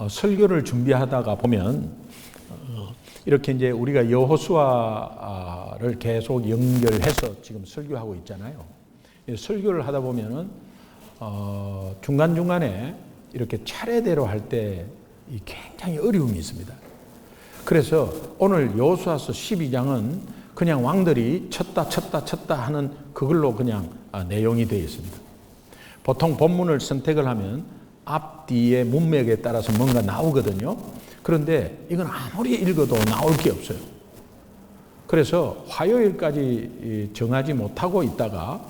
설교를 준비하다가 보면 이렇게 이제 우리가 여호수아를 계속 연결해서 지금 설교하고 있잖아요. 설교를 하다 보면은 중간중간에 이렇게 차례대로 할 때 굉장히 어려움이 있습니다. 그래서 오늘 여호수아서 12장은 그냥 왕들이 쳤다 하는 그걸로 그냥 내용이 되어 있습니다. 보통 본문을 선택을 하면 앞뒤의 문맥에 따라서 뭔가 나오거든요. 그런데 이건 아무리 읽어도 나올 게 없어요. 그래서 화요일까지 정하지 못하고 있다가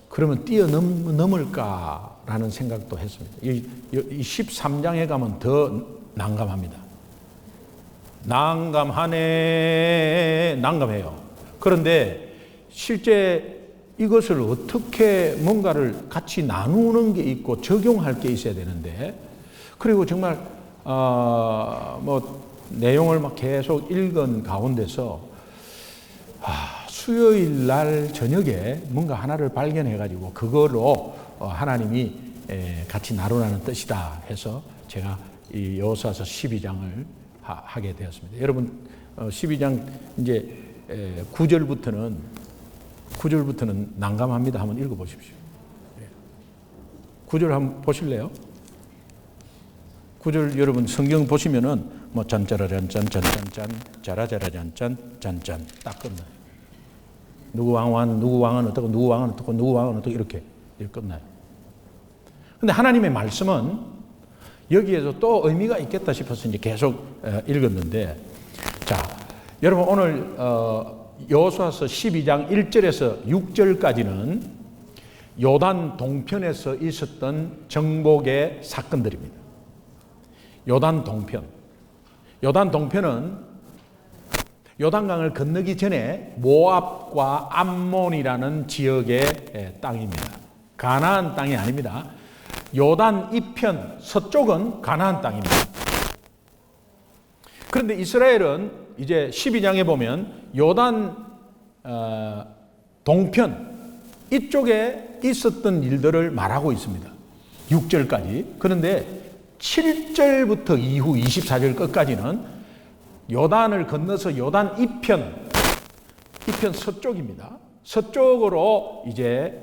그러면 뛰어넘을까라는 생각도 했습니다. 이 13장에 가면 더 난감합니다. 난감해요. 그런데 실제 이것을 어떻게 뭔가를 같이 나누는 게 있고 적용할 게 있어야 되는데, 그리고 정말 내용을 막 계속 읽은 가운데서 수요일 날 저녁에 뭔가 하나를 발견해가지고 그걸로 하나님이 같이 나누라는 뜻이다 해서 제가 이 여호수아서 12장을 하게 되었습니다. 여러분 12장 이제 9절부터는 난감합니다. 한번 읽어보십시오. 9절 한번 보실래요? 9절 여러분 성경 보시면은 뭐 짠짜라짠짠 짠짠짠 짜라짜라짠짠 짠짠 딱 끝나요. 누구 왕은 어떻고 누구 왕은 어떻고 이렇게 끝나요. 근데 하나님의 말씀은 여기에서 또 의미가 있겠다 싶어서 이제 계속 읽었는데, 자, 여러분 오늘 여호수아서 12장 1절에서 6절까지는 요단 동편에서 있었던 정복의 사건들입니다. 요단 동편은 요단강을 건너기 전에 모압과 암몬이라는 지역의 땅입니다. 가나안 땅이 아닙니다. 요단 이편 서쪽은 가나안 땅입니다. 그런데 이스라엘은 이제 12장에 보면 요단 동편 이쪽에 있었던 일들을 말하고 있습니다. 6절까지. 그런데 7절부터 이후 24절 끝까지는 요단을 건너서 요단 이편 서쪽입니다. 서쪽으로 이제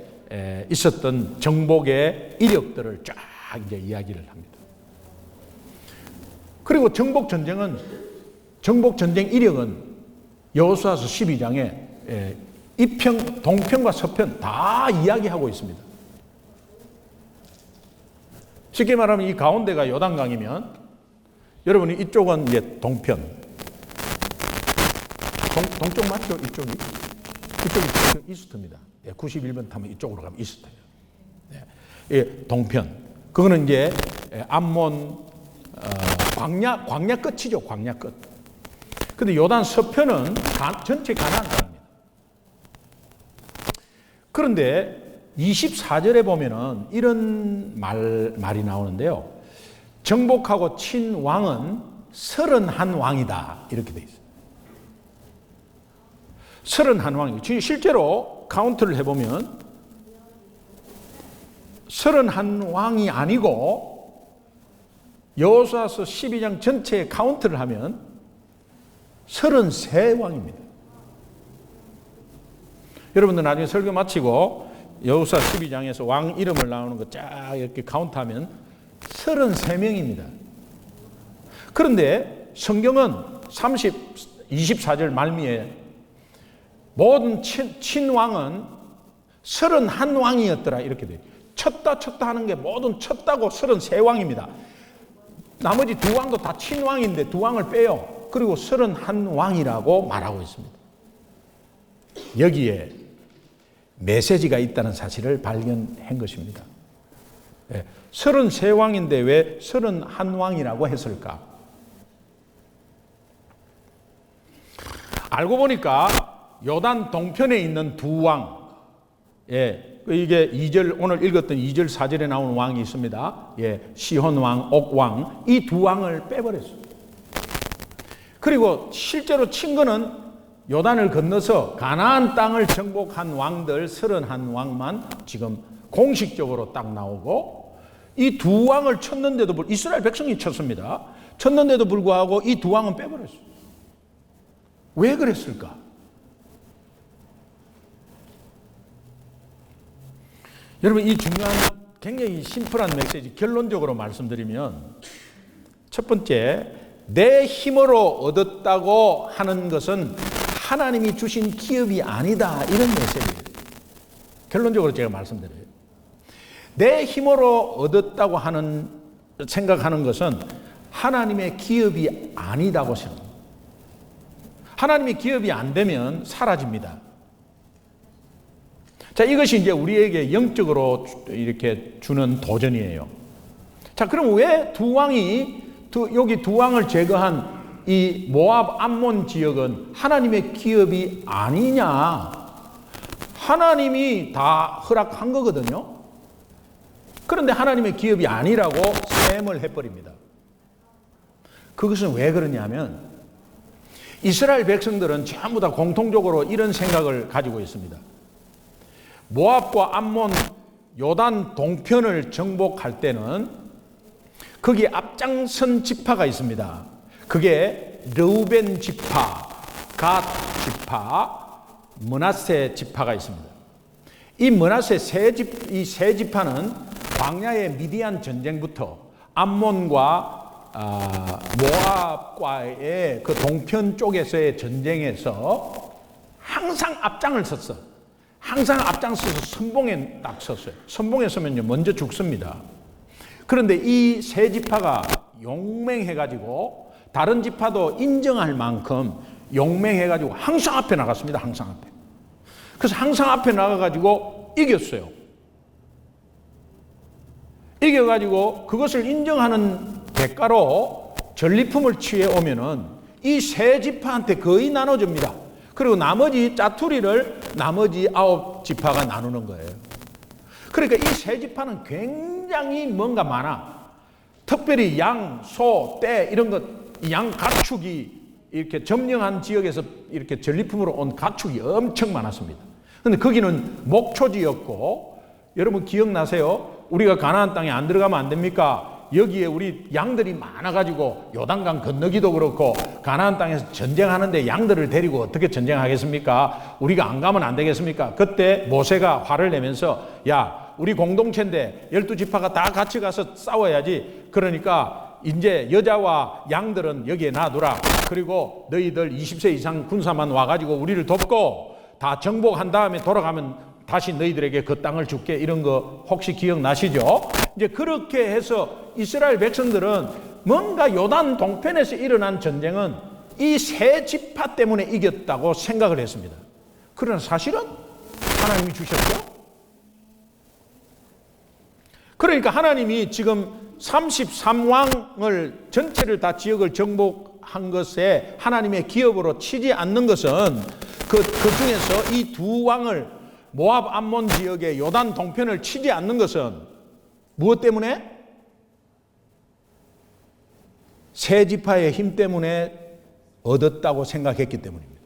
있었던 정복의 이력들을 쫙 이제 이야기를 합니다. 그리고 정복 전쟁 이력은 여호수아서 12장에 이편, 동편과 서편 다 이야기하고 있습니다. 쉽게 말하면 이 가운데가 요단강이면 여러분이 이쪽은 이제 동편. 동쪽 맞죠? 이쪽이 이스트입니다. 91번 타면 이쪽으로 가면 이스트예요. 동편. 그거는 이제 암몬 광야 끝이죠. 광야 끝. 근데 요단 서편은 전체 가나안 땅입니다. 그런데 24절에 보면은 이런 말이 나오는데요. 정복하고 친 왕은 31왕이다. 이렇게 돼 있어요. 31왕이에요. 실제로 카운트를 해보면 31왕이 아니고 여호수아서 12장 전체에 카운트를 하면 33왕입니다. 여러분들 나중에 설교 마치고 여호수아 12장에서 왕 이름을 나오는 거 쫙 이렇게 카운트하면 33명입니다. 그런데 성경은 24절 말미에 모든 친왕은 31왕이었더라 이렇게 돼요. 쳤다 하는 게 모든 쳤다고 33왕입니다. 나머지 두 왕도 다 친왕인데 두 왕을 빼요. 그리고 31왕이라고 말하고 있습니다. 여기에 메시지가 있다는 사실을 발견한 것입니다. 33왕인데 왜 31왕이라고 했을까? 알고 보니까 요단 동편에 있는 두 왕, 이게 2절, 오늘 읽었던 2절, 4절에 나오는 왕이 있습니다. 시혼 왕, 옥 왕, 이 두 왕을 빼버렸어요. 그리고 실제로 친 거는 요단을 건너서 가나안 땅을 정복한 왕들 31왕만 지금 공식적으로 딱 나오고, 이 두 왕을 쳤는데도 이스라엘 백성이 쳤습니다. 쳤는데도 불구하고 이 두 왕은 빼버렸어요. 왜 그랬을까? 여러분, 이 중요한 굉장히 심플한 메시지 결론적으로 말씀드리면, 첫 번째, 내 힘으로 얻었다고 하는 것은 하나님이 주신 기업이 아니다, 이런 메시지예요. 결론적으로 제가 말씀드려요. 내 힘으로 얻었다고 생각하는 것은 하나님의 기업이 아니다고 생각합니다. 하나님의 기업이 안 되면 사라집니다. 자, 이것이 이제 우리에게 영적으로 이렇게 주는 도전이에요. 자, 그럼 왜 여기 두 왕을 제거한 이 모압 암몬 지역은 하나님의 기업이 아니냐? 하나님이 다 허락한 거거든요. 그런데 하나님의 기업이 아니라고 셈을 해버립니다. 그것은 왜 그러냐면, 이스라엘 백성들은 전부 다 공통적으로 이런 생각을 가지고 있습니다. 모압과 암몬, 요단 동편을 정복할 때는 거기에 앞장선 지파가 있습니다. 그게 르우벤 지파, 갓 지파, 므낫세 지파가 있습니다. 이 므낫세 이 세 지파는 광야의 미디안 전쟁부터 암몬과 모압과의 그 동편 쪽에서의 전쟁에서 항상 앞장을 섰어. 항상 앞장서서 선봉에 딱 섰어요. 선봉에 서면요, 먼저 죽습니다. 그런데 이 세 지파가 용맹해가지고 다른 지파도 인정할 만큼 용맹해가지고 항상 앞에 나갔습니다. 항상 앞에. 그래서 항상 앞에 나가가지고 이겼어요. 이겨가지고 그것을 인정하는 대가로 전리품을 취해 오면은 이 세 지파한테 거의 나눠줍니다. 그리고 나머지 짜투리를 나머지 9지파가 나누는 거예요. 그러니까 이 세 지파는 굉장히 뭔가 많아. 특별히 양, 소, 떼 이런 것, 양 가축이 이렇게 점령한 지역에서 이렇게 전리품으로 온 가축이 엄청 많았습니다. 그런데 거기는 목초지였고, 여러분 기억나세요? 우리가 가나안 땅에 안 들어가면 안 됩니까? 여기에 우리 양들이 많아가지고 요단강 건너기도 그렇고 가나안 땅에서 전쟁하는데 양들을 데리고 어떻게 전쟁하겠습니까? 우리가 안 가면 안 되겠습니까? 그때 모세가 화를 내면서, 야, 우리 공동체인데 12지파가 다 같이 가서 싸워야지. 그러니까 이제 여자와 양들은 여기에 놔두라. 그리고 너희들 20세 이상 군사만 와가지고 우리를 돕고 다 정복한 다음에 돌아가면 다시 너희들에게 그 땅을 줄게. 이런 거 혹시 기억나시죠? 이제 그렇게 해서 이스라엘 백성들은 뭔가 요단 동편에서 일어난 전쟁은 이 세 지파 때문에 이겼다고 생각을 했습니다. 그러나 사실은 하나님이 주셨죠. 그러니까 하나님이 지금 33왕을 전체를 다 지역을 정복한 것에 하나님의 기업으로 치지 않는 것은 그 중에서 이 두 왕을 모압 암몬 지역의 요단 동편을 치지 않는 것은 무엇 때문에? 세 지파의 힘 때문에 얻었다고 생각했기 때문입니다.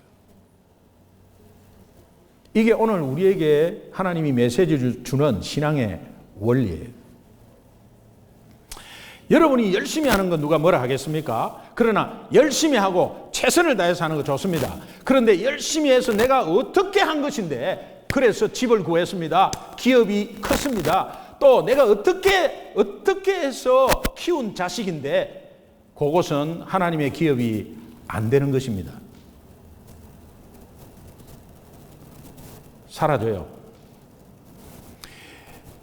이게 오늘 우리에게 하나님이 메시지를 주는 신앙의 원리예요. 여러분이 열심히 하는 건 누가 뭐라 하겠습니까? 그러나 열심히 하고 최선을 다해서 하는 거 좋습니다. 그런데 열심히 해서 내가 어떻게 한 것인데, 그래서 집을 구했습니다. 기업이 컸습니다. 또 내가 어떻게 해서 키운 자식인데 그것은 하나님의 기업이 안 되는 것입니다. 사라져요.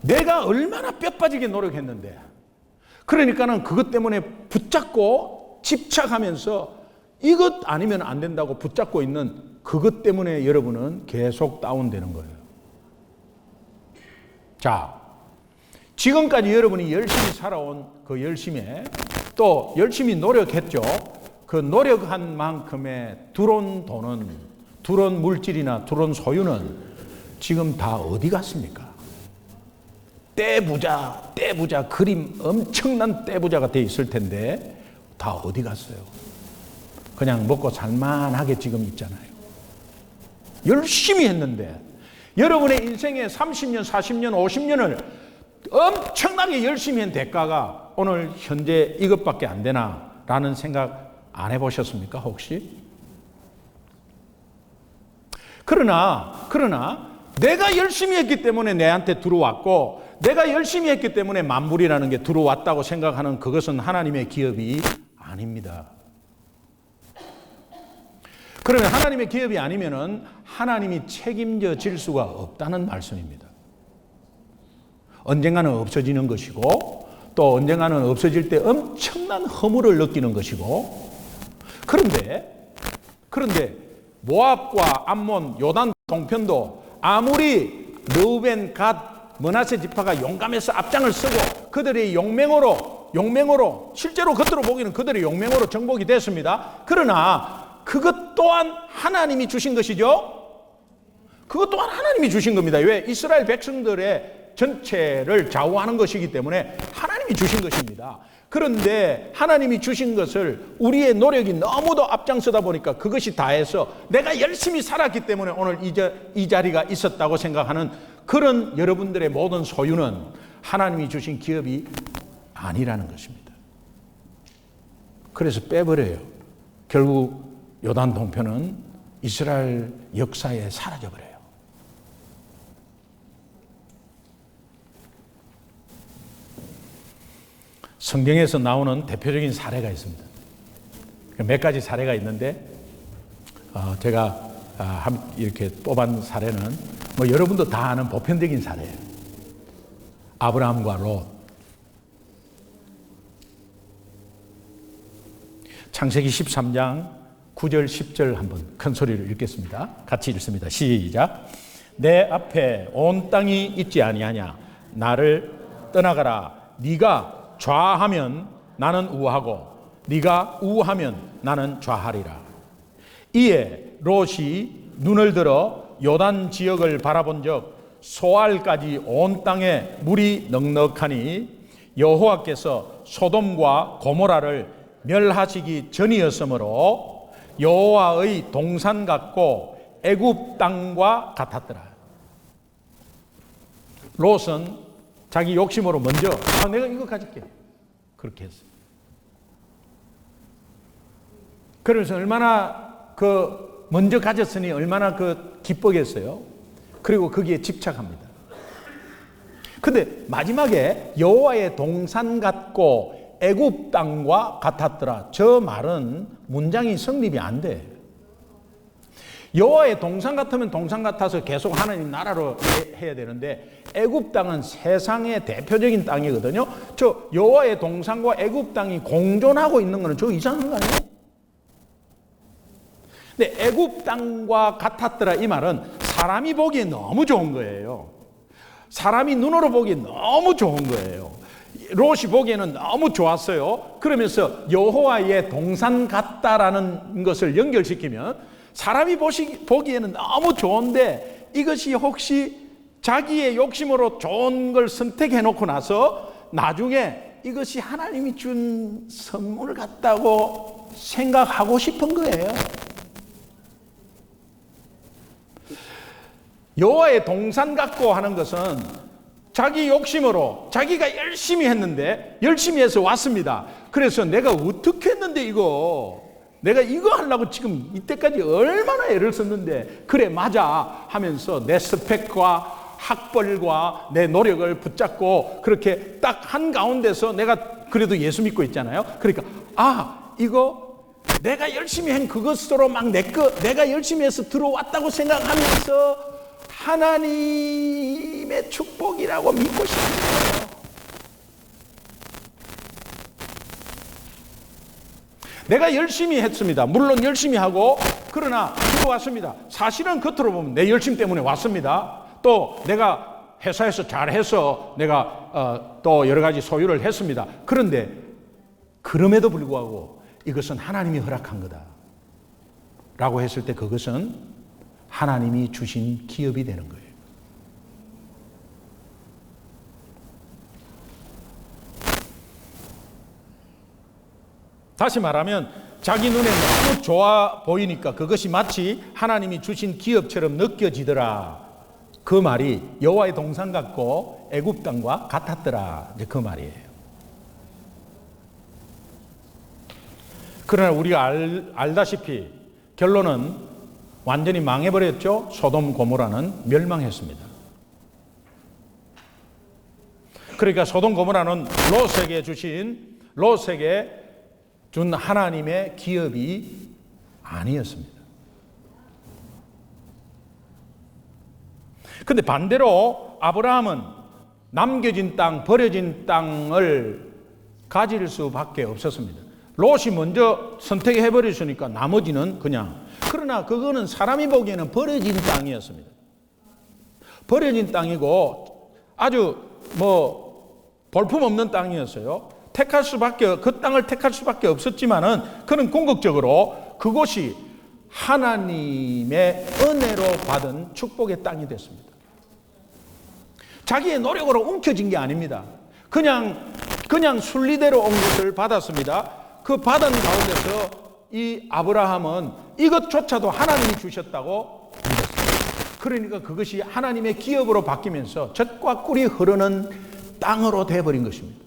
내가 얼마나 뼈 빠지게 노력했는데, 그러니까는 그것 때문에 붙잡고 집착하면서 이것 아니면 안 된다고 붙잡고 있는 그것 때문에 여러분은 계속 다운되는 거예요. 자, 지금까지 여러분이 열심히 살아온 그 열심에 또 열심히 노력했죠. 그 노력한 만큼의 들어온 돈은, 들어온 물질이나 들어온 소유는 지금 다 어디 갔습니까? 떼부자 그림 엄청난 떼부자가 돼 있을 텐데 다 어디 갔어요? 그냥 먹고 살만하게 지금 있잖아요. 열심히 했는데 여러분의 인생에 30년, 40년, 50년을 엄청나게 열심히 한 대가가 오늘 현재 이것밖에 안 되나라는 생각 안 해보셨습니까, 혹시? 그러나 내가 열심히 했기 때문에 내한테 들어왔고, 내가 열심히 했기 때문에 만물이라는 게 들어왔다고 생각하는 그것은 하나님의 기업이 아닙니다. 그러면 하나님의 기업이 아니면은 하나님이 책임져 질 수가 없다는 말씀입니다. 언젠가는 없어지는 것이고, 또 언젠가는 없어질 때 엄청난 허물을 느끼는 것이고, 그런데 모압과 암몬, 요단 동편도 아무리 르우벤, 갓, 므낫세 지파가 용감해서 앞장을 서고 그들의 용맹으로 실제로 겉으로 보기는 그들의 용맹으로 정복이 됐습니다. 그러나 그것 또한 하나님이 주신 것이죠. 그것 또한 하나님이 주신 겁니다. 왜? 이스라엘 백성들의 전체를 좌우하는 것이기 때문에 하나님이 주신 것입니다. 그런데 하나님이 주신 것을 우리의 노력이 너무도 앞장서다 보니까 그것이 다해서 내가 열심히 살았기 때문에 오늘 이 자리가 있었다고 생각하는 그런 여러분들의 모든 소유는 하나님이 주신 기업이 아니라는 것입니다. 그래서 빼버려요. 결국 요단 동편은 이스라엘 역사에 사라져버려요. 성경에서 나오는 대표적인 사례가 있습니다. 몇 가지 사례가 있는데 제가 이렇게 뽑은 사례는 뭐 여러분도 다 아는 보편적인 사례예요. 아브라함과 롯. 창세기 13장 9절 10절 한번 큰 소리로 읽겠습니다. 같이 읽습니다. 시작. 내 앞에 온 땅이 있지 아니하냐. 나를 떠나가라. 네가 좌하면 나는 우하고 네가 우하면 나는 좌하리라. 이에 롯이 눈을 들어 요단 지역을 바라본 적 소알까지 온 땅에 물이 넉넉하니 여호와께서 소돔과 고모라를 멸하시기 전이었으므로 여호와의 동산 같고 애굽 땅과 같았더라. 롯은 자기 욕심으로 먼저 내가 이거 가질게 그렇게 했어요. 그래서 얼마나 먼저 가졌으니 얼마나 기쁘겠어요. 그리고 거기에 집착합니다. 근데 마지막에 여호와의 동산 같고 애굽 땅과 같았더라. 저 말은 문장이 성립이 안 돼. 여호와의 동산 같으면 동산 같아서 계속 하나님 나라로 해야 되는데 애굽 땅은 세상의 대표적인 땅이거든요. 저 여호와의 동산과 애굽 땅이 공존하고 있는 거는 저 이상한 거 아니에요? 근데 애굽 땅과 같았더라 이 말은 사람이 보기에 너무 좋은 거예요. 사람이 눈으로 보기에 너무 좋은 거예요. 롯이 보기에는 너무 좋았어요. 그러면서 여호와의 동산 같다라는 것을 연결시키면 사람이 보기에는 너무 좋은데 이것이 혹시 자기의 욕심으로 좋은 걸 선택해 놓고 나서 나중에 이것이 하나님이 준 선물 같다고 생각하고 싶은 거예요. 여호와의 동산 같고 하는 것은 자기 욕심으로 자기가 열심히 했는데 열심히 해서 왔습니다. 그래서 내가 어떻게 했는데 내가 이거 하려고 지금 이때까지 얼마나 애를 썼는데 그래 맞아 하면서 내 스펙과 학벌과 내 노력을 붙잡고 그렇게 딱 한가운데서 내가 그래도 예수 믿고 있잖아요. 그러니까 이거 내가 열심히 한 그것으로 막 내가 열심히 해서 들어왔다고 생각하면서 하나님의 축복이라고 믿고 싶은 거예요. 내가 열심히 했습니다. 물론 열심히 하고 그러나 들어왔습니다. 사실은 겉으로 보면 내 열심 때문에 왔습니다. 또 내가 회사에서 잘해서 내가 또 여러 가지 소유를 했습니다. 그런데 그럼에도 불구하고 이것은 하나님이 허락한 거다 라고 했을 때 그것은 하나님이 주신 기업이 되는 거예요. 다시 말하면 자기 눈에 너무 좋아 보이니까 그것이 마치 하나님이 주신 기업처럼 느껴지더라. 그 말이 여호와의 동산 같고 애굽 땅과 같았더라. 이제 그 말이에요. 그러나 우리가 알다시피 결론은 완전히 망해버렸죠. 소돔 고모라는 멸망했습니다. 그러니까 소돔 고모라는 롯에게 준 하나님의 기업이 아니었습니다. 근데 반대로 아브라함은 남겨진 땅, 버려진 땅을 가질 수밖에 없었습니다. 롯이 먼저 선택해버렸으니까 나머지는 그냥. 그러나 그거는 사람이 보기에는 버려진 땅이었습니다. 버려진 땅이고 아주 볼품없는 땅이었어요. 그 땅을 택할 수밖에 없었지만은 그는 궁극적으로 그곳이 하나님의 은혜로 받은 축복의 땅이 됐습니다. 자기의 노력으로 움켜진 게 아닙니다. 그냥 순리대로 온 것을 받았습니다. 그 받은 가운데서 이 아브라함은 이것조차도 하나님이 주셨다고 믿었습니다. 그러니까 그것이 하나님의 기업으로 바뀌면서 젖과 꿀이 흐르는 땅으로 되어버린 것입니다.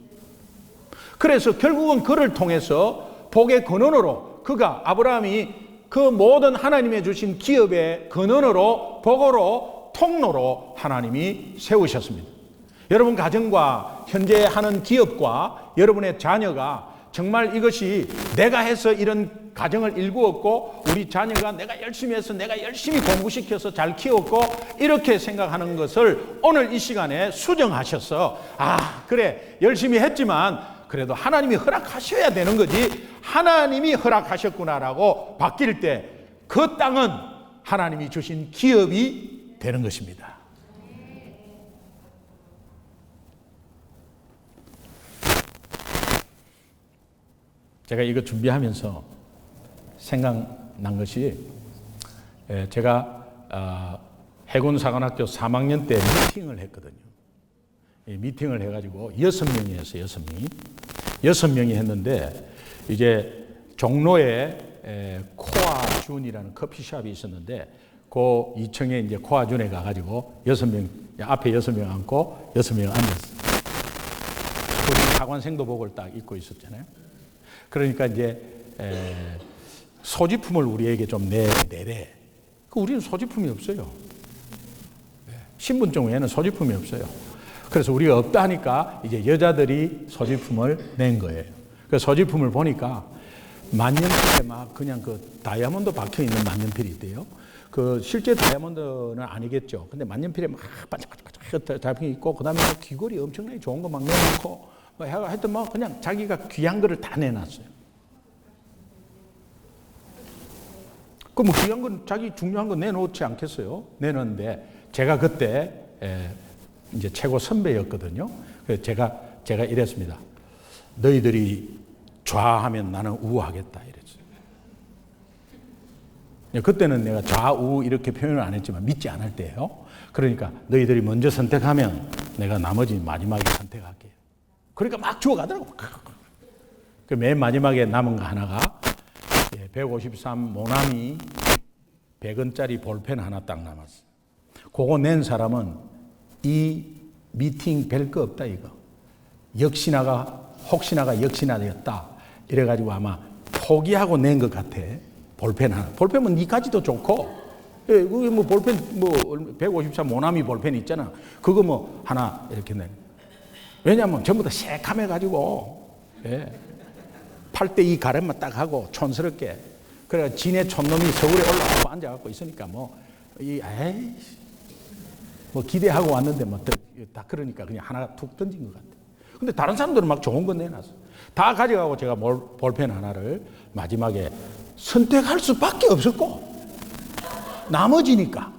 그래서 결국은 그를 통해서 복의 근원으로 아브라함이 그 모든 하나님의 주신 기업의 근원으로 복으로 통로로 하나님이 세우셨습니다. 여러분 가정과 현재 하는 기업과 여러분의 자녀가 정말 이것이 내가 해서 이런 가정을 일구었고 우리 자녀가 내가 열심히 해서 내가 열심히 공부시켜서 잘 키웠고 이렇게 생각하는 것을 오늘 이 시간에 수정하셔서 그래 열심히 했지만 그래도 하나님이 허락하셔야 되는 거지 하나님이 허락하셨구나라고 바뀔 때 그 땅은 하나님이 주신 기업이 되는 것입니다. 제가 이거 준비하면서 생각난 것이 제가 해군사관학교 3학년 때 미팅을 했거든요. 미팅을 해가지고 6명이 했어요. 6명이 했는데 이제 종로에 코아준이라는 커피숍이 있었는데 그 2층에 이제 코아준에 가가지고 6명 앞에 6명 앉고 6명 앉았어요. 우리 사관생도복을 딱 입고 있었잖아요. 그러니까 이제 소지품을 우리에게 좀 내래. 우리는 소지품이 없어요. 신분증 외에는 소지품이 없어요. 그래서 우리가 없다 하니까 이제 여자들이 소지품을 낸 거예요. 그 소지품을 보니까 만년필에 막 그냥 그 다이아몬드 박혀 있는 만년필이 있대요. 그 실제 다이아몬드는 아니겠죠. 근데 만년필에 막 반짝반짝 잡혀 있고 그다음에 귀걸이 엄청나게 좋은 거 막 내놓고 하여튼 그냥 자기가 귀한 거를 다 내놨어요. 그 귀한 건 자기 중요한 거 내놓지 않겠어요? 내놓는데 제가 그때 이제 최고 선배였거든요. 그래서 제가 이랬습니다. 너희들이 좌하면 나는 우하겠다 이랬어요. 그때는 내가 좌우 이렇게 표현을 안 했지만 믿지 않을 때예요. 그러니까 너희들이 먼저 선택하면 내가 나머지 마지막에 선택할게요. 그러니까 막 주워가더라고. 그 맨 마지막에 남은 거 하나가 153 모나미 100원짜리 볼펜 하나 딱 남았어. 그거 낸 사람은 이 미팅 별 거 없다 이거. 혹시나가 역시나였다. 이래가지고 아마 포기하고 낸 것 같아. 볼펜 하나. 볼펜은 니까지도 좋고, 그게 볼펜 153 모나미 볼펜 있잖아. 그거 하나 이렇게 내. 왜냐하면 전부 다 새카매가지고 8대2 가름만 딱 하고 촌스럽게. 그래 지네 촌놈이 서울에 올라와서 앉아갖고 있으니까 기대하고 왔는데 다 그러니까 그냥 하나 툭 던진 것 같아. 근데 다른 사람들은 막 좋은 거 내놨어. 다 가져가고 제가 볼펜 하나를 마지막에 선택할 수밖에 없었고 나머지니까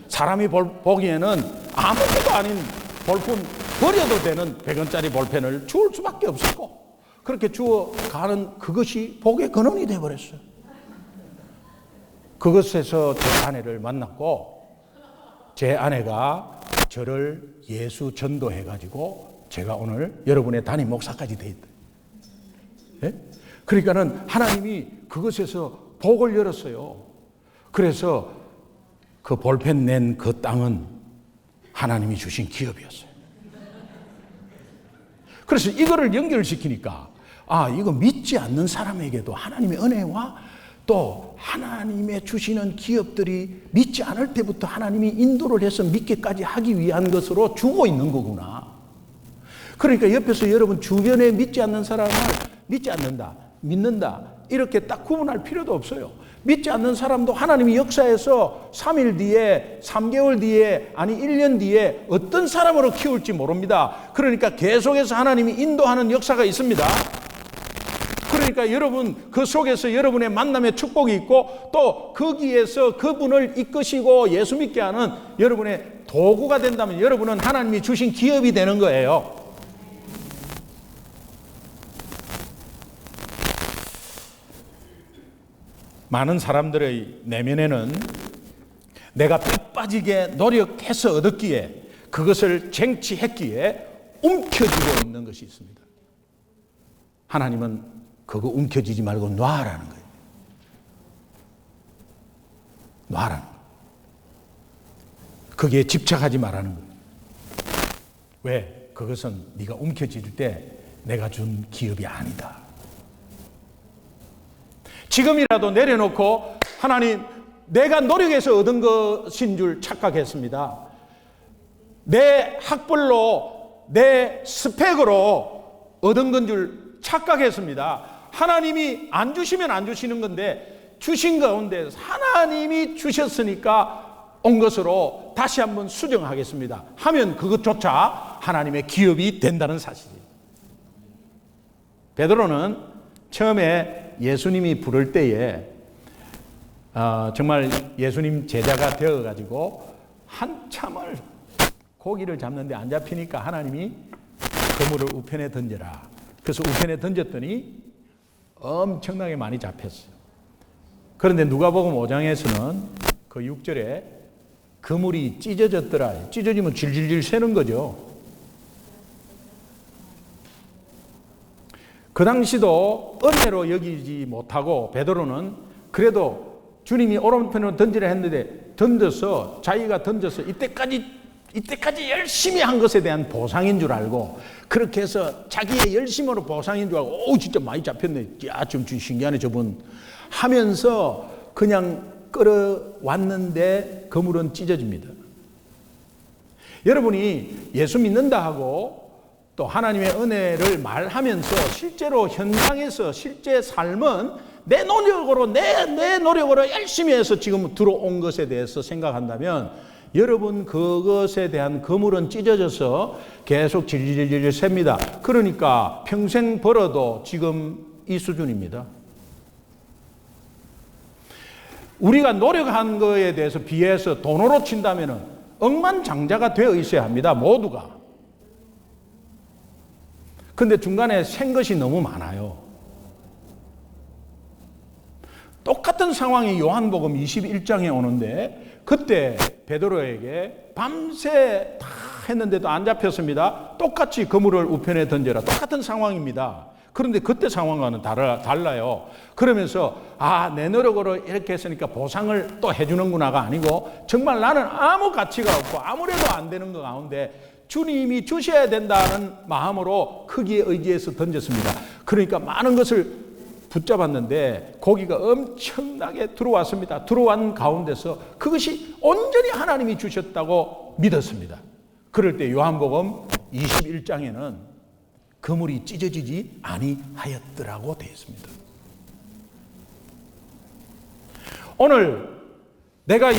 사람이 보기에는 아무것도 아닌 볼펜 버려도 되는 100원짜리 볼펜을 주울 수밖에 없었고 그렇게 주워가는 그것이 복의 근원이 되어버렸어요. 그것에서 제 아내를 만났고 제 아내가 저를 예수 전도해가지고 제가 오늘 여러분의 담임 목사까지 돼 있다. 예? 그러니까는 하나님이 그것에서 복을 열었어요. 그래서 그 볼펜 낸 그 땅은 하나님이 주신 기업이었어요. 그래서 이거를 연결시키니까 이거 믿지 않는 사람에게도 하나님의 은혜와 또 하나님의 주시는 기업들이 믿지 않을 때부터 하나님이 인도를 해서 믿게까지 하기 위한 것으로 주고 있는 거구나. 그러니까 옆에서 여러분 주변에 믿지 않는 사람을 믿지 않는다, 믿는다 이렇게 딱 구분할 필요도 없어요. 믿지 않는 사람도 하나님이 역사에서 3일 뒤에, 3개월 뒤에, 아니 1년 뒤에 어떤 사람으로 키울지 모릅니다. 그러니까 계속해서 하나님이 인도하는 역사가 있습니다. 그러니까 여러분 그 속에서 여러분의 만남의 축복이 있고 또 거기에서 그분을 이끄시고 예수 믿게 하는 여러분의 도구가 된다면 여러분은 하나님이 주신 기업이 되는 거예요. 많은 사람들의 내면에는 내가 뼈 빠지게 노력해서 얻었기에 그것을 쟁취했기에 움켜쥐고 있는 것이 있습니다. 하나님은 그거 움켜쥐지 말고 놔라는 거예요. 놔라는 거예요. 거기에 집착하지 말라는 거예요. 왜? 그것은 네가 움켜쥐을 때 내가 준 기업이 아니다. 지금이라도 내려놓고 하나님 내가 노력해서 얻은 것인 줄 착각했습니다. 내 학벌로 내 스펙으로 얻은 건 줄 착각했습니다. 하나님이 안 주시면 안 주시는 건데 주신 가운데 하나님이 주셨으니까 온 것으로 다시 한번 수정하겠습니다 하면 그것조차 하나님의 기업이 된다는 사실이에요. 베드로는 처음에 예수님이 부를 때에 정말 예수님 제자가 되어가지고 한참을 고기를 잡는데 안 잡히니까 하나님이 그물을 우편에 던져라. 그래서 우편에 던졌더니 엄청나게 많이 잡혔어요. 그런데 누가복음 5장에서는 그 6절에 그물이 찢어졌더라. 찢어지면 질질질 새는 거죠. 그 당시도 은혜로 여기지 못하고 베드로는 그래도 주님이 오른편으로 던지라 했는데 자기가 던져서 이때까지 열심히 한 것에 대한 보상인 줄 알고 그렇게 해서 자기의 열심으로 보상인 줄 알고 진짜 많이 잡혔네. 야, 좀 신기하네 저분 하면서 그냥 끌어왔는데 그물은 찢어집니다. 여러분이 예수 믿는다 하고 또 하나님의 은혜를 말하면서 실제로 현장에서 실제 삶은 내 노력으로 내 노력으로 열심히 해서 지금 들어온 것에 대해서 생각한다면 여러분 그것에 대한 그물은 찢어져서 계속 질질질 셉니다. 그러니까 평생 벌어도 지금 이 수준입니다. 우리가 노력한 거에 대해서 비해서 돈으로 친다면 억만장자가 되어 있어야 합니다. 모두가. 근데 중간에 생 것이 너무 많아요. 똑같은 상황이 요한복음 21장에 오는데 그때 베드로에게 밤새 다 했는데도 안 잡혔습니다. 똑같이 그물을 우편에 던져라. 똑같은 상황입니다. 그런데 그때 상황과는 달라요. 그러면서 내 노력으로 이렇게 했으니까 보상을 또 해주는구나가 아니고 정말 나는 아무 가치가 없고 아무래도 안 되는 것 가운데 주님이 주셔야 된다는 마음으로 크기에 의지해서 던졌습니다. 그러니까 많은 것을 붙잡았는데 고기가 엄청나게 들어왔습니다. 들어온 가운데서 그것이 온전히 하나님이 주셨다고 믿었습니다. 그럴 때 요한복음 21장에는 그물이 찢어지지 아니하였더라고 되어 있습니다. 오늘 내가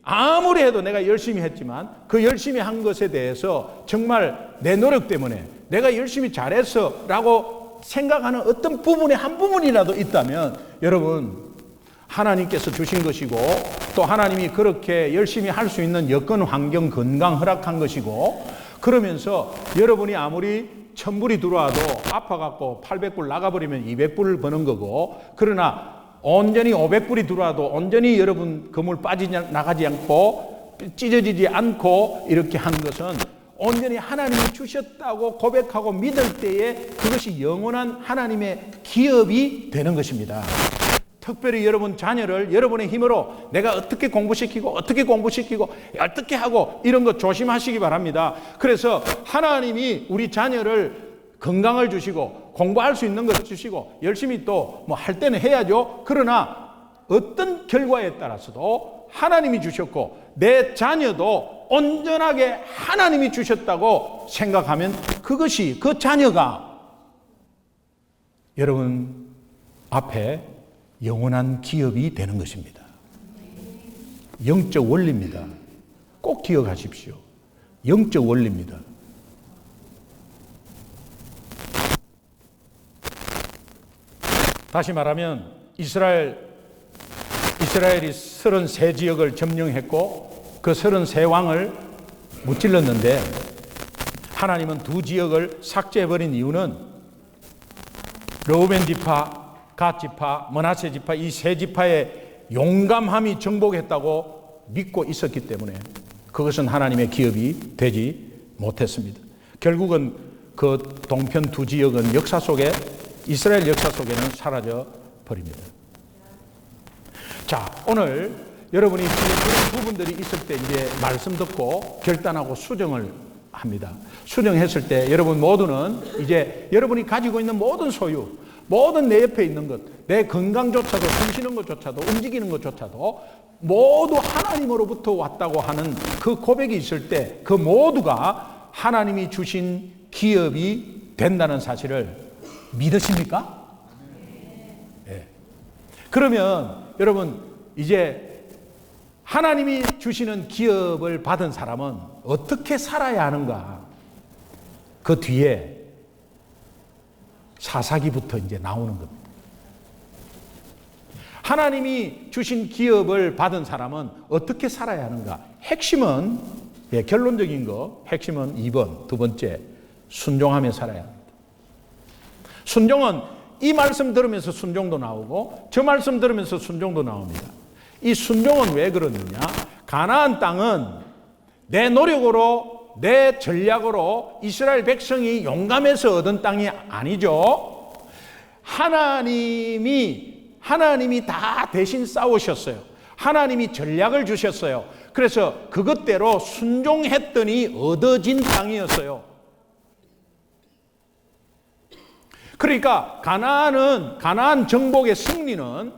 아무리 해도 내가 열심히 했지만 그 열심히 한 것에 대해서 정말 내 노력 때문에 내가 열심히 잘했어 라고 생각하는 어떤 부분의 한 부분이라도 있다면 여러분 하나님께서 주신 것이고 또 하나님이 그렇게 열심히 할 수 있는 여건, 환경, 건강 허락한 것이고 그러면서 여러분이 아무리 1000불이 들어와도 아파갖고 800불 나가버리면 200불을 버는 거고 그러나 온전히 500불이 들어와도 온전히 여러분 그물 나가지 않고 찢어지지 않고 이렇게 한 것은 온전히 하나님이 주셨다고 고백하고 믿을 때에 그것이 영원한 하나님의 기업이 되는 것입니다. 특별히 여러분 자녀를 여러분의 힘으로 내가 어떻게 공부시키고 어떻게 하고 이런 거 조심하시기 바랍니다. 그래서 하나님이 우리 자녀를 건강을 주시고 공부할 수 있는 것 주시고 열심히 또 뭐 할 때는 해야죠. 그러나 어떤 결과에 따라서도 하나님이 주셨고 내 자녀도 온전하게 하나님이 주셨다고 생각하면 그것이 그 자녀가 여러분 앞에 영원한 기업이 되는 것입니다. 영적 원리입니다. 꼭 기억하십시오. 영적 원리입니다. 다시 말하면 이스라엘이 33지역을 점령했고 그 33왕을 무찔렀는데 하나님은 2지역을 삭제해버린 이유는 르우벤 지파, 갓 지파, 므낫세 지파 이 3지파의 용감함이 정복했다고 믿고 있었기 때문에 그것은 하나님의 기업이 되지 못했습니다. 결국은 그 동편 2지역은 역사 속에 이스라엘 역사 속에는 사라져 버립니다. 자, 오늘 여러분이 그런 부분들이 있을 때 이제 말씀 듣고 결단하고 수정을 합니다. 수정했을 때 여러분 모두는 이제 여러분이 가지고 있는 모든 소유, 모든 내 옆에 있는 것, 내 건강조차도, 숨쉬는 것조차도, 움직이는 것조차도 모두 하나님으로부터 왔다고 하는 그 고백이 있을 때 그 모두가 하나님이 주신 기업이 된다는 사실을 믿으십니까? 네. 그러면 여러분 이제 하나님이 주시는 기업을 받은 사람은 어떻게 살아야 하는가? 그 뒤에 사사기부터 이제 나오는 겁니다. 하나님이 주신 기업을 받은 사람은 어떻게 살아야 하는가? 핵심은 결론적인 거, 핵심은 2번, 두 번째, 순종하며 살아야 합니다. 순종은 이 말씀 들으면서 순종도 나오고 저 말씀 들으면서 순종도 나옵니다. 이 순종은 왜 그러느냐? 가나안 땅은 내 노력으로 내 전략으로 이스라엘 백성이 용감해서 얻은 땅이 아니죠. 하나님이 다 대신 싸우셨어요. 하나님이 전략을 주셨어요. 그래서 그것대로 순종했더니 얻어진 땅이었어요. 그러니까 가나안 정복의 승리는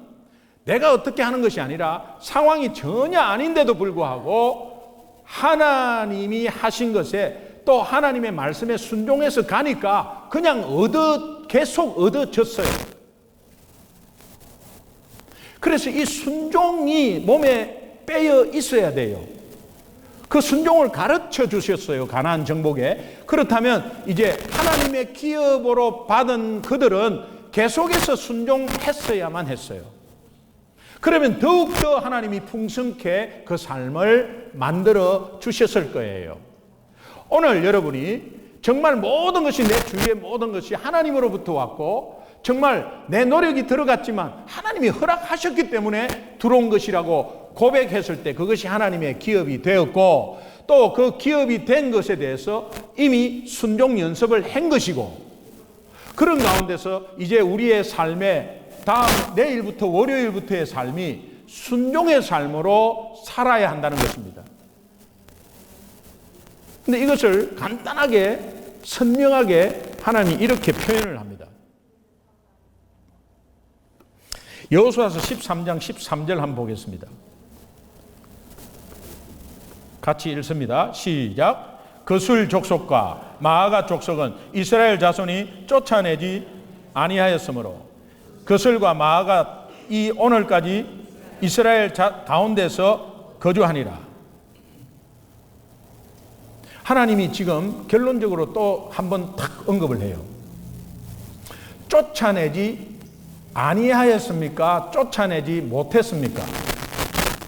내가 어떻게 하는 것이 아니라 상황이 전혀 아닌데도 불구하고 하나님이 하신 것에 또 하나님의 말씀에 순종해서 가니까 그냥 계속 얻어졌어요. 그래서 이 순종이 몸에 빼어 있어야 돼요. 그 순종을 가르쳐 주셨어요. 가나안 정복에. 그렇다면 이제 하나님의 기업으로 받은 그들은 계속해서 순종했어야만 했어요. 그러면 더욱더 하나님이 풍성케 그 삶을 만들어 주셨을 거예요. 오늘 여러분이 정말 모든 것이 내 주위의 모든 것이 하나님으로부터 왔고 정말 내 노력이 들어갔지만 하나님이 허락하셨기 때문에 들어온 것이라고 고백했을 때 그것이 하나님의 기업이 되었고 또 그 기업이 된 것에 대해서 이미 순종 연습을 한 것이고 그런 가운데서 이제 우리의 삶에 내일부터 월요일부터의 삶이 순종의 삶으로 살아야 한다는 것입니다. 근데 이것을 간단하게 선명하게 하나님이 이렇게 표현을 합니다. 여호수아서 13장 13절 한번 보겠습니다. 같이 읽습니다. 시작. 그술 족속과 마아가 족속은 이스라엘 자손이 쫓아내지 아니하였으므로 그술과 마아가 이 오늘까지 이스라엘 가운데서 거주하니라. 하나님이 지금 결론적으로 또 한번 탁 언급을 해요. 쫓아내지 아니하였습니까? 쫓아내지 못했습니까?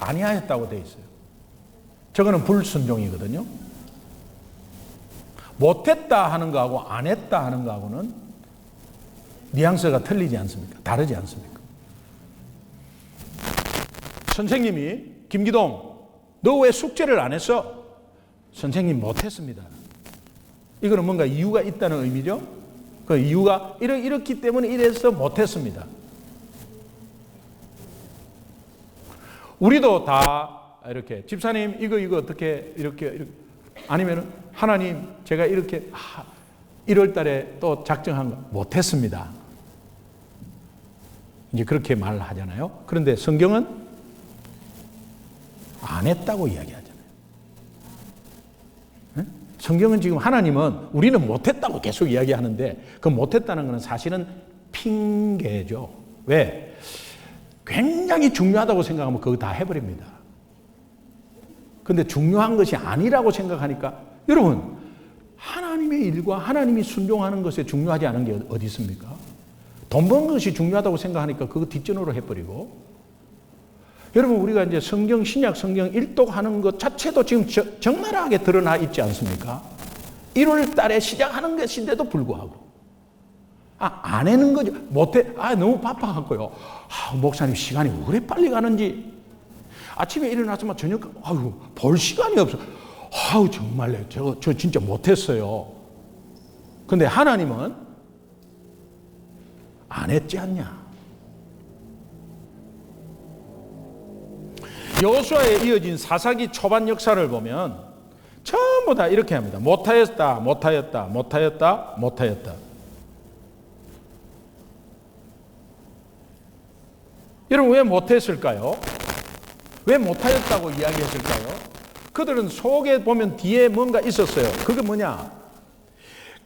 아니하였다고 되어 있어요. 저거는 불순종이거든요. 못했다 하는 거하고 안 했다 하는 거하고는 뉘앙스가 틀리지 않습니까? 다르지 않습니까? 선생님이 김기동 너 왜 숙제를 안 했어? 선생님 못했습니다. 이거는 뭔가 이유가 있다는 의미죠. 그 이유가 이렇기 때문에 이래서 못했습니다. 우리도 다 이렇게 집사님 이거 어떻게 이렇게 아니면은 하나님 제가 이렇게 1월 달에 또 작정한 거 못했습니다. 이제 그렇게 말을 하잖아요. 그런데 성경은 안 했다고 이야기하잖아요. 네? 성경은 지금 하나님은 우리는 못했다고 계속 이야기하는데 그 못했다는 것은 사실은 핑계죠. 왜? 굉장히 중요하다고 생각하면 그거 다 해버립니다. 근데 중요한 것이 아니라고 생각하니까 여러분 하나님의 일과 하나님이 순종하는 것에 중요하지 않은 게 어디 있습니까? 돈 버는 것이 중요하다고 생각하니까 그거 뒷전으로 해버리고 여러분 우리가 이제 성경 신약 성경 일독하는 것 자체도 지금 적나라하게 드러나 있지 않습니까? 1월 달에 시작하는 것인데도 불구하고 안 하는 거죠. 못해. 너무 바빠갖고요. 목사님 시간이 왜 그래 빨리 가는지. 아침에 일어나서만 저녁, 볼 시간이 없어. 정말요. 저 진짜 못했어요. 근데 하나님은 안 했지 않냐. 여호수아에 이어진 사사기 초반 역사를 보면 전부 다 이렇게 합니다. 못하였다. 여러분 왜 못했을까요? 왜 못하였다고 이야기했을까요? 그들은 속에 보면 뒤에 뭔가 있었어요. 그게 뭐냐?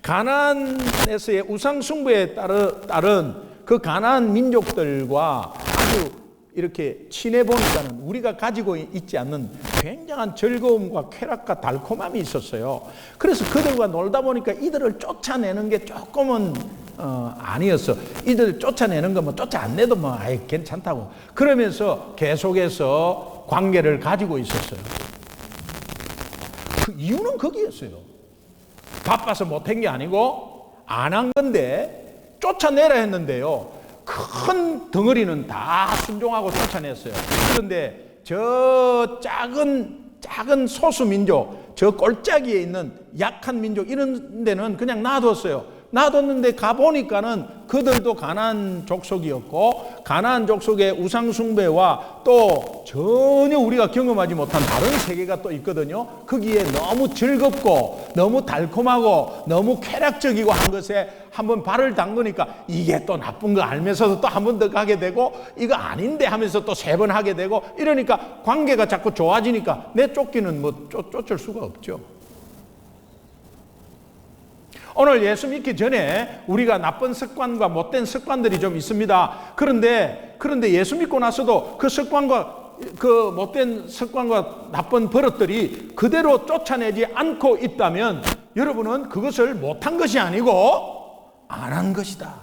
가나안에서의 우상숭배에 따른 그 가나안 민족들과 아주 이렇게 친해보니까는 우리가 가지고 있지 않는 굉장한 즐거움과 쾌락과 달콤함이 있었어요. 그래서 그들과 놀다 보니까 이들을 쫓아내는 게 조금은 아니었어. 이들 쫓아내는 거 뭐 쫓아 안 내도 뭐 괜찮다고. 그러면서 계속해서 관계를 가지고 있었어요. 그 이유는 거기였어요. 바빠서 못한 게 아니고 안 한 건데 쫓아내라 했는데요. 큰 덩어리는 다 순종하고 쫓아냈어요. 그런데 저 작은 소수 민족, 저 꼴짜기에 있는 약한 민족 이런 데는 그냥 놔뒀어요. 놔뒀는데 가보니까는 그들도 가나안 족속이었고 가나안 족속의 우상숭배와 또 전혀 우리가 경험하지 못한 다른 세계가 또 있거든요. 거기에 너무 즐겁고 너무 달콤하고 너무 쾌락적이고 한 것에 한번 발을 담그니까 이게 또 나쁜 거 알면서도 또 한 번 더 가게 되고 이거 아닌데 하면서 또 3번 하게 되고 이러니까 관계가 자꾸 좋아지니까 내 쫓기는 뭐 쫓을 수가 없죠. 오늘 예수 믿기 전에 우리가 나쁜 습관과 못된 습관들이 좀 있습니다. 그런데 예수 믿고 나서도 그 습관과 그 못된 습관과 나쁜 버릇들이 그대로 쫓아내지 않고 있다면 여러분은 그것을 못한 것이 아니고 안 한 것이다.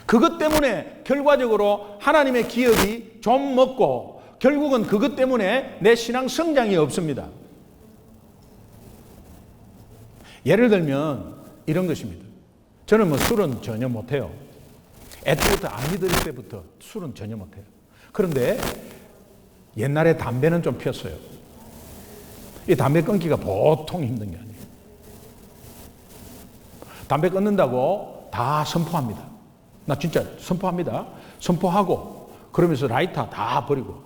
그것 때문에 결과적으로 하나님의 기업이 좀 먹고 결국은 그것 때문에 내 신앙 성장이 없습니다. 예를 들면 이런 것입니다. 저는 뭐 술은 전혀 못해요. 애때부터 안 믿을 때부터 술은 전혀 못해요. 그런데 옛날에 담배는 좀 피웠어요. 이 담배 끊기가 보통 힘든 게 아니에요. 담배 끊는다고 다 선포합니다. 나 진짜 선포합니다. 선포하고 그러면서 라이터 다 버리고.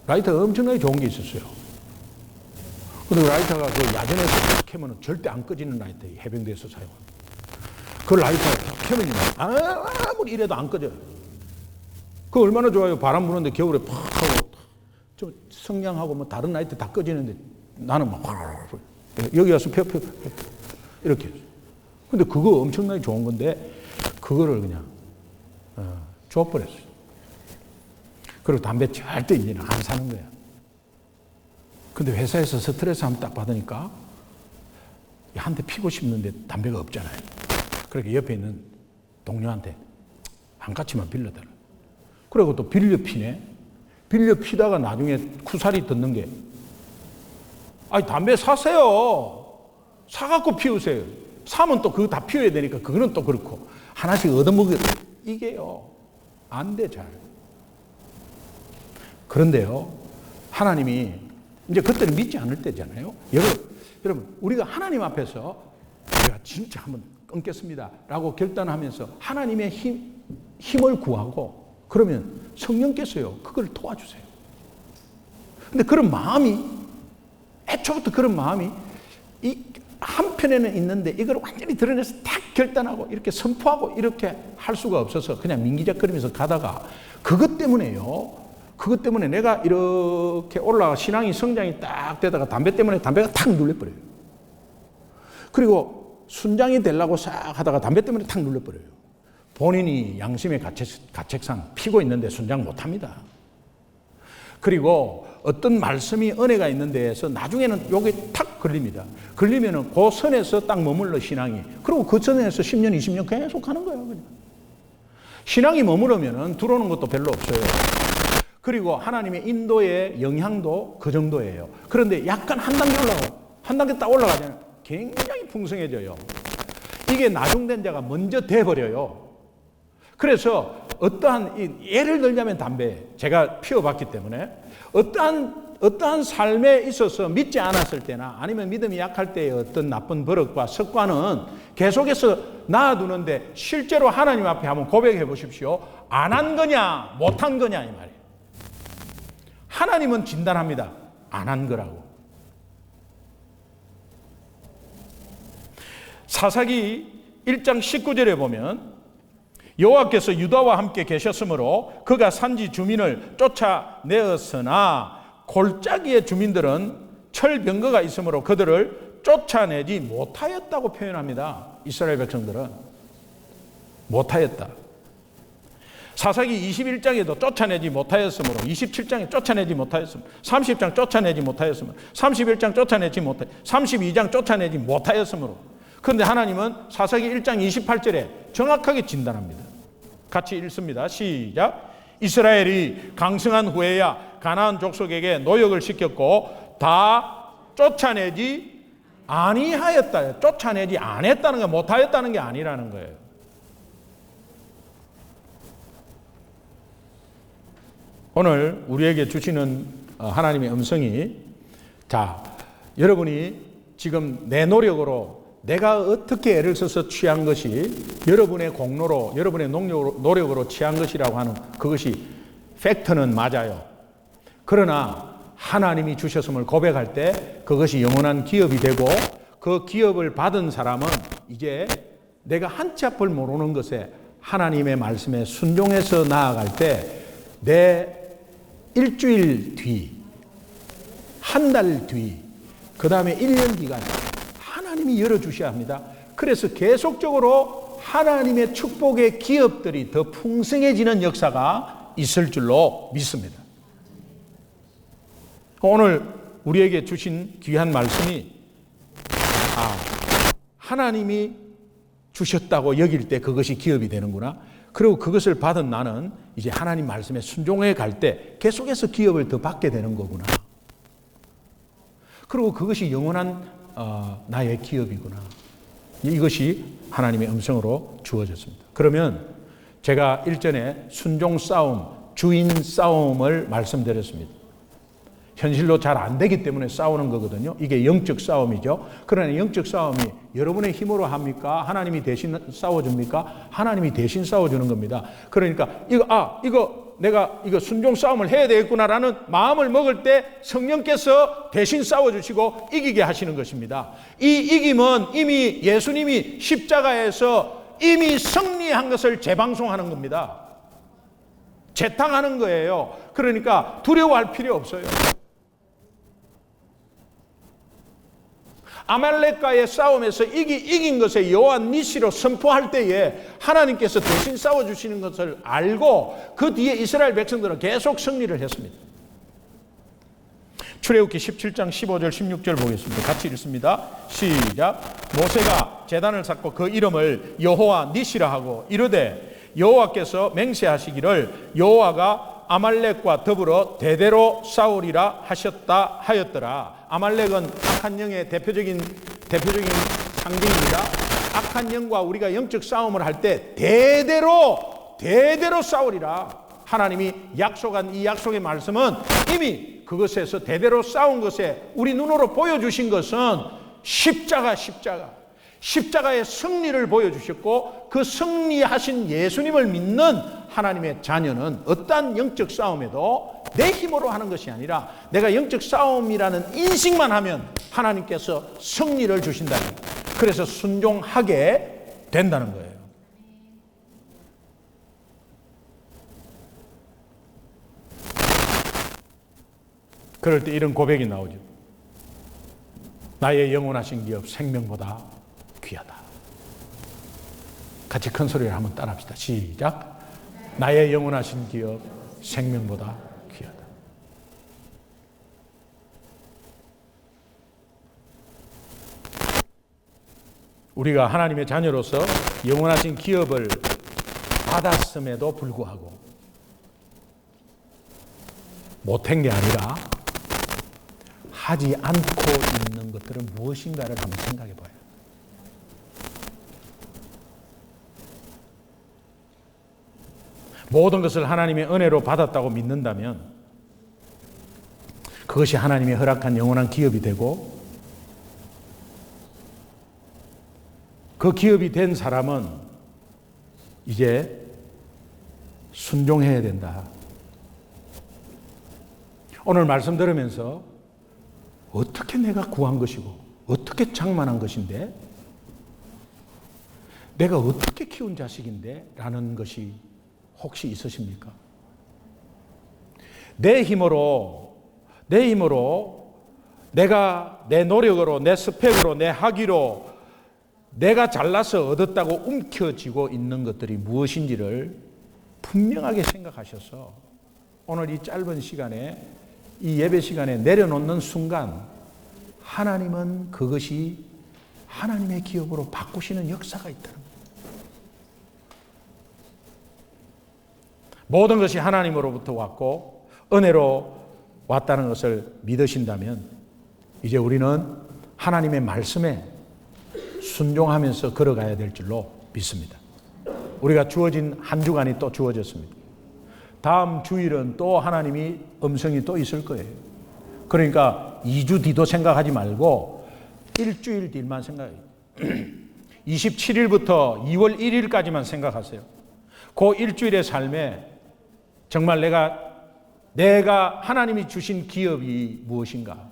라이터 엄청나게 좋은 게 있었어요. 근데 라이터가 그 야전에서 캐면은 절대 안 꺼지는 라이터, 해병대에서 사용합니다. 그 라이터가 캐면이 아무리 이래도 안 꺼져요. 그거 얼마나 좋아요. 바람 부는데 겨울에 팍 하고 좀 성냥하고 뭐 다른 라이터 다 꺼지는데 나는 막 여기 와서 펴 이렇게. 근데 그거 엄청나게 좋은 건데 그거를 그냥 줘버렸어요. 그리고 담배 절대 이제는 안 사는 거야. 근데 회사에서 스트레스 한번 딱 받으니까 한 대 피고 싶는데 담배가 없잖아요. 그러니까 옆에 있는 동료한테 한 가치만 빌려달라. 그리고 또 빌려 피네. 빌려 피다가 나중에 쿠사리 듣는 게 아니 담배 사세요. 사갖고 피우세요. 사면 또 그거 다 피워야 되니까 그거는 또 그렇고 하나씩 얻어먹어. 이게요. 안 돼 잘. 그런데요. 하나님이 이제 그때는 믿지 않을 때잖아요. 여러분 우리가 하나님 앞에서 내가 진짜 한번 끊겠습니다 라고 결단하면서 하나님의 힘을 구하고 그러면 성령께서요, 그걸 도와주세요. 근데 그런 마음이, 애초부터 그런 마음이 이 한편에는 있는데 이걸 완전히 드러내서 딱 결단하고 이렇게 선포하고 이렇게 할 수가 없어서 그냥 민기적거리면서 가다가 그것 때문에요. 그것 때문에 내가 이렇게 올라가 신앙이 성장이 딱 되다가 담배 때문에 담배가 탁 눌려버려요. 그리고 순장이 되려고 싹 하다가 담배 때문에 탁 눌려버려요. 본인이 양심의 가책상 피고 있는데 순장 못합니다. 그리고 어떤 말씀이 은혜가 있는 데에서 나중에는 요게 탁 걸립니다. 걸리면은 그 선에서 딱 머물러 신앙이. 그리고 그 선에서 10년, 20년 계속 가는 거예요. 그냥. 신앙이 머무르면은 들어오는 것도 별로 없어요. 그리고 하나님의 인도의 영향도 그 정도예요. 그런데 약간 한 단계 올라가고, 한 단계 딱 올라가면 굉장히 풍성해져요. 이게 나중된 자가 먼저 돼버려요. 그래서 어떠한, 예를 들자면 담배, 제가 피워봤기 때문에 어떠한 삶에 있어서 믿지 않았을 때나 아니면 믿음이 약할 때의 어떤 나쁜 버릇과 습관은 계속해서 놔두는데 실제로 하나님 앞에 한번 고백해 보십시오. 안 한 거냐, 못 한 거냐 이 말이에요. 하나님은 진단합니다. 안 한 거라고. 사사기 1장 19절에 보면 여호와께서 유다와 함께 계셨으므로 그가 산지 주민을 쫓아내었으나 골짜기의 주민들은 철병거가 있으므로 그들을 쫓아내지 못하였다고 표현합니다. 이스라엘 백성들은 못하였다. 사사기 21장에도 쫓아내지 못하였으므로, 27장에 쫓아내지 못하였으므로, 30장 쫓아내지 못하였으므로, 31장 쫓아내지 못하였으므로, 32장 쫓아내지 못하였으므로. 그런데 하나님은 사사기 1장 28절에 정확하게 진단합니다. 같이 읽습니다. 시작. 이스라엘이 강성한 후에야 가나안 족속에게 노역을 시켰고 다 쫓아내지 아니하였다. 쫓아내지 않았다는 게 못하였다는 게 아니라는 거예요. 오늘 우리에게 주시는 하나님의 음성이, 자, 여러분이 지금 내 노력으로 내가 어떻게 애를 써서 취한 것이 여러분의 공로로, 여러분의 노력으로 취한 것이라고 하는 그것이 팩트는 맞아요. 그러나 하나님이 주셨음을 고백할 때 그것이 영원한 기업이 되고 그 기업을 받은 사람은 이제 내가 한치 앞을 모르는 것에 하나님의 말씀에 순종해서 나아갈 때 내 일주일 뒤, 한 달 뒤, 그 다음에 1년 기간 하나님이 열어주셔야 합니다. 그래서 계속적으로 하나님의 축복의 기업들이 더 풍성해지는 역사가 있을 줄로 믿습니다. 오늘 우리에게 주신 귀한 말씀이 하나님이 주셨다고 여길 때 그것이 기업이 되는구나. 그리고 그것을 받은 나는 이제 하나님 말씀에 순종해 갈 때 계속해서 기업을 더 받게 되는 거구나. 그리고 그것이 영원한 나의 기업이구나. 이것이 하나님의 음성으로 주어졌습니다. 그러면 제가 일전에 순종 싸움, 주인 싸움을 말씀드렸습니다. 현실로 잘 안 되기 때문에 싸우는 거거든요. 이게 영적 싸움이죠. 그러나 영적 싸움이 여러분의 힘으로 합니까? 하나님이 대신 싸워줍니까? 하나님이 대신 싸워주는 겁니다. 그러니까 내가 순종 싸움을 해야 되겠구나라는 마음을 먹을 때 성령께서 대신 싸워주시고 이기게 하시는 것입니다. 이 이김은 이미 예수님이 십자가에서 이미 승리한 것을 재방송하는 겁니다. 재탕하는 거예요. 그러니까 두려워할 필요 없어요. 아말렉과의 싸움에서 이긴 것에 여호와 니시로 선포할 때에 하나님께서 대신 싸워주시는 것을 알고 그 뒤에 이스라엘 백성들은 계속 승리를 했습니다. 출애굽기 17장 15절 16절 보겠습니다. 같이 읽습니다. 시작. 모세가 제단을 쌓고 그 이름을 여호와 니시라 하고 이르되 여호와께서 맹세하시기를 여호와가 아말렉과 더불어 대대로 싸우리라 하셨다 하였더라. 아말렉은 악한 영의 대표적인 상징입니다. 악한 영과 우리가 영적 싸움을 할 때 대대로 싸우리라. 하나님이 약속한 이 약속의 말씀은 이미 그것에서 대대로 싸운 것에 우리 눈으로 보여주신 것은 십자가. 십자가의 승리를 보여주셨고 그 승리하신 예수님을 믿는 하나님의 자녀는 어떠한 영적 싸움에도 내 힘으로 하는 것이 아니라 내가 영적 싸움이라는 인식만 하면 하나님께서 승리를 주신다는 거예요. 그래서 순종하게 된다는 거예요. 그럴 때 이런 고백이 나오죠. 나의 영원하신 기업 생명보다 귀하다. 같이 큰 소리를 한번 따라합시다. 시작. 나의 영원하신 기업 생명보다 귀하다. 우리가 하나님의 자녀로서 영원하신 기업을 받았음에도 불구하고 못한 게 아니라 하지 않고 있는 것들은 무엇인가를 한번 생각해 봐요. 모든 것을 하나님의 은혜로 받았다고 믿는다면 그것이 하나님의 허락한 영원한 기업이 되고 그 기업이 된 사람은 이제 순종해야 된다. 오늘 말씀 들으면서 어떻게 내가 구한 것이고 어떻게 장만한 것인데 내가 어떻게 키운 자식인데 라는 것이 혹시 있으십니까? 내 힘으로 내가 내 노력으로 내 스펙으로 내 학위로 내가 잘나서 얻었다고 움켜쥐고 있는 것들이 무엇인지를 분명하게 생각하셔서 오늘 이 짧은 시간에 이 예배 시간에 내려놓는 순간 하나님은 그것이 하나님의 기업으로 바꾸시는 역사가 있다는 거예요. 모든 것이 하나님으로부터 왔고 은혜로 왔다는 것을 믿으신다면 이제 우리는 하나님의 말씀에 순종하면서 걸어가야 될 줄로 믿습니다. 우리가 주어진 한 주간이 또 주어졌습니다. 다음 주일은 또 하나님이 음성이 또 있을 거예요. 그러니까 2주 뒤도 생각하지 말고 일주일 뒤만 생각해요. 27일부터 2월 1일까지만 생각하세요. 그 일주일의 삶에 정말 내가 하나님이 주신 기업이 무엇인가?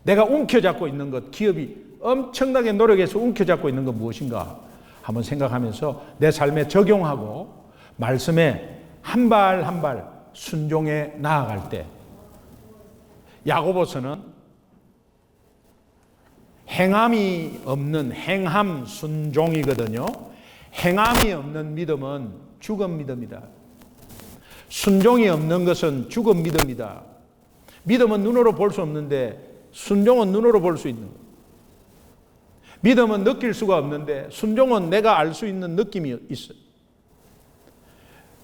내가 움켜잡고 있는 것, 기업이 엄청나게 노력해서 움켜잡고 있는 것 무엇인가? 한번 생각하면서 내 삶에 적용하고 말씀에 한 발 한 발 순종해 나아갈 때 야고보서는 행함이 없는 행함 순종이거든요. 행함이 없는 믿음은 죽은 믿음이다. 순종이 없는 것은 죽은 믿음이다. 믿음은 눈으로 볼 수 없는데 순종은 눈으로 볼 수 있는 거예요. 믿음은 느낄 수가 없는데 순종은 내가 알 수 있는 느낌이 있어요.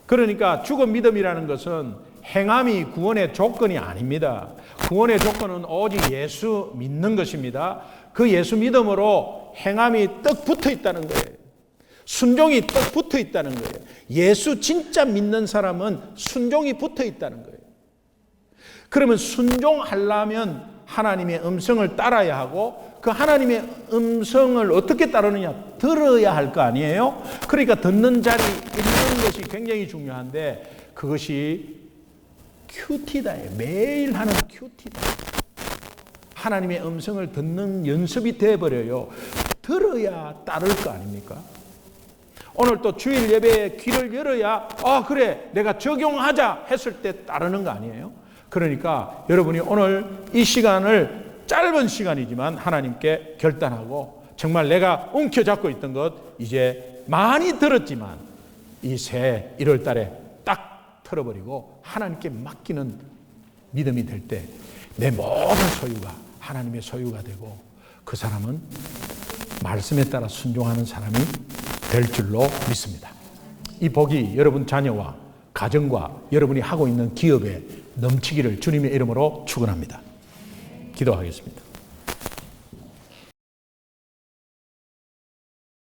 그러니까 죽은 믿음이라는 것은 행함이 구원의 조건이 아닙니다. 구원의 조건은 오직 예수 믿는 것입니다. 그 예수 믿음으로 행함이 떡 붙어 있다는 거예요. 순종이 떡 붙어 있다는 거예요. 예수 진짜 믿는 사람은 순종이 붙어 있다는 거예요. 그러면 순종하려면 하나님의 음성을 따라야 하고 그 하나님의 음성을 어떻게 따르느냐? 들어야 할 거 아니에요? 그러니까 듣는 자리 있는 것이 굉장히 중요한데 그것이 큐티다예요. 매일 하는 큐티다. 하나님의 음성을 듣는 연습이 되어버려요. 들어야 따를 거 아닙니까? 오늘 또 주일 예배에 귀를 열어야 그래 내가 적용하자 했을 때 따르는 거 아니에요? 그러니까 여러분이 오늘 이 시간을 짧은 시간이지만 하나님께 결단하고 정말 내가 움켜잡고 있던 것 이제 많이 들었지만 이 새 1월 달에 딱 털어버리고 하나님께 맡기는 믿음이 될 때 내 모든 소유가 하나님의 소유가 되고 그 사람은 말씀에 따라 순종하는 사람이 될 줄로 믿습니다. 이 복이 여러분 자녀와 가정과 여러분이 하고 있는 기업에 넘치기를 주님의 이름으로 축원합니다. 기도하겠습니다.